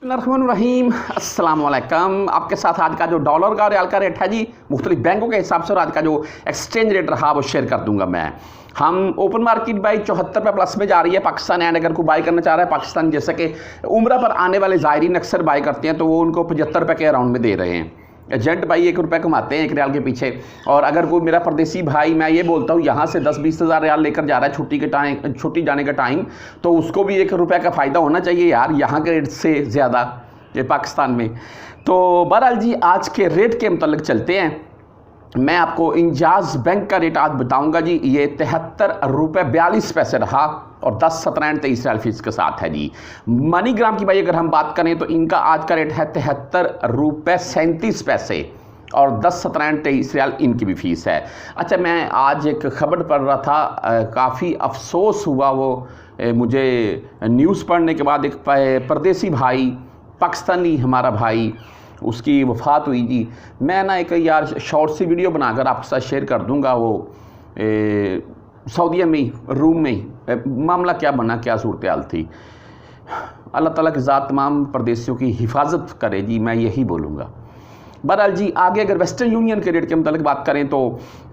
रहीम अस्सलाम वालेकुम। आपके साथ आज का जो डॉलर का और रियाल का रेट है जी, मुख्तलिफ बैंकों के हिसाब से, और आज का जो एक्सचेंज रेट रहा वो शेयर कर दूंगा मैं। हम ओपन मार्केट बाई 74 रुपये प्लस में जा रही है पाकिस्तान एंड। अगर कोई बाई करना चाह रहा है पाकिस्तान, जैसे कि उम्रा पर आने वाले ज़ायरीन अक्सर बाई करते हैं, तो वो उनको 75 रुपये के अराउंड में दे रहे हैं। एजेंट भाई 1 रुपये कमाते हैं 1 रियाल के पीछे। और अगर कोई मेरा परदेसी भाई, मैं ये बोलता हूँ, यहाँ से 10-20 हज़ार रियाल लेकर जा रहा है छुट्टी जाने का टाइम, तो उसको भी 1 रुपये का फ़ायदा होना चाहिए यार, यहाँ के रेट से ज़्यादा ये पाकिस्तान में। तो बहरहाल जी, आज के रेट के मतलब चलते हैं। मैं आपको इंजाज बैंक का रेट आज बताऊंगा जी। ये 73 रुपये 42 पैसे रहा और 10, 17 एंड 23 रियाल फीस के साथ है जी। मनीग्राम की भाई अगर हम बात करें तो इनका आज का रेट है 73 रुपये 37 पैसे और 10, 17 एंड 23 रियाल इनकी भी फीस है। अच्छा, मैं आज एक खबर पढ़ रहा था, काफ़ी अफसोस हुआ वो मुझे न्यूज़ पढ़ने के बाद। एक परदेसी भाई, पाकिस्तानी हमारा भाई, उसकी वफ़ात हुई जी। मैं ना एक यार शॉर्ट सी वीडियो बनाकर आपके साथ शेयर कर दूंगा। वो सऊदीया में ही, रूम में ही मामला क्या बना, क्या सूरत हाल थी। अल्लाह ताला की ज़ात तमाम परदेसियों की हिफाजत करे जी, मैं यही बोलूँगा। बहरहाल जी, आगे अगर वेस्टर्न यूनियन के रेट के मतलब बात करें तो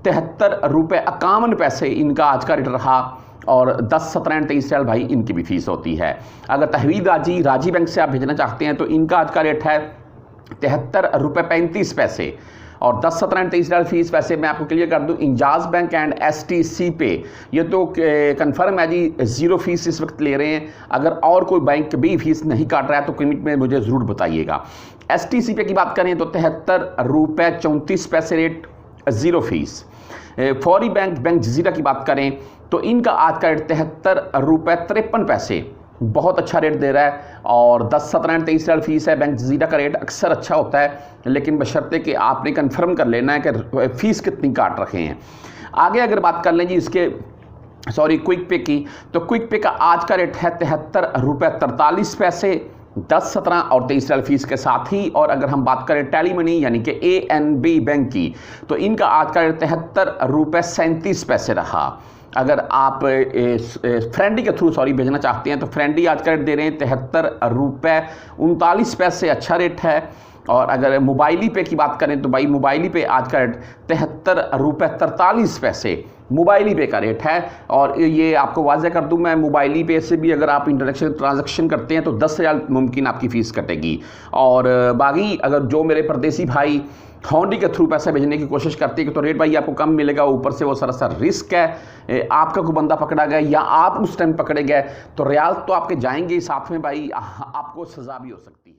73 रुपये 51 पैसे इनका आज का रेट रहा और 10, 17 एंड 23 रियाल भाई इनकी भी फीस होती है। अगर तहवील राजी बैंक से आप भेजना चाहते हैं तो इनका आज का रेट है 73 रुपये 35 पैसे और 10, 17 एंड 23 रियाल फीस। वैसे मैं आपको क्लियर कर दूं, इंजाज बैंक एंड STC पे ये तो कंफर्म है जी, 0 फीस इस वक्त ले रहे हैं। अगर और कोई बैंक भी फीस नहीं काट रहा है तो कमेंट में मुझे ज़रूर बताइएगा। STC पे की बात करें तो 73 रुपये 34 पैसे रेट, 0 फीस। फौरी बैंक जजीरा की बात करें तो इनका आज का रेट 73 रुपये 53 पैसे, बहुत अच्छा रेट दे रहा है और 10, 17 एंड 23 रियाल फीस है। बैंक जजीरा का रेट अक्सर अच्छा होता है, लेकिन बशर्ते कि आपने कंफर्म कर लेना है कि फ़ीस कितनी काट रखे हैं। आगे अगर बात कर लें जी इसके क्विक पे की, तो क्विक पे का आज का रेट है 73 रुपये 43 पैसे, 10, 17 और 23 रियाल फीस के साथ ही। और अगर हम बात करें टेली मनी यानी कि ANB बैंक की, तो इनका आज का रेट 73 रुपये 37 पैसे रहा। अगर आप फ्रेंडी के थ्रू भेजना चाहते हैं तो फ्रेंडी आज का रेट दे रहे हैं 73 रुपये 39 पैसे, अच्छा रेट है। और अगर मोबाइली पे की बात करें तो भाई मोबाइली पे आज का रेट 73 रुपये 43 पैसे मोबाइली पे का रेट है। और ये आपको वाज़ह कर दूं, मैं मोबाइली पे से भी अगर आप ट्रांजैक्शन करते हैं तो 10 रियाल मुमकिन आपकी फ़ीस कटेगी। और बाकी अगर जो मेरे परदेसी भाई होंडी के थ्रू पैसा भेजने की कोशिश करते हैं तो रेट भाई आपको कम मिलेगा। ऊपर से वो सरासर रिस्क है, आपका कोई बंदा पकड़ा गया या आप उस टाइम पकड़े गए तो रियाल तो आपके जाएंगे ही, साथ में भाई आपको सज़ा भी हो सकती है।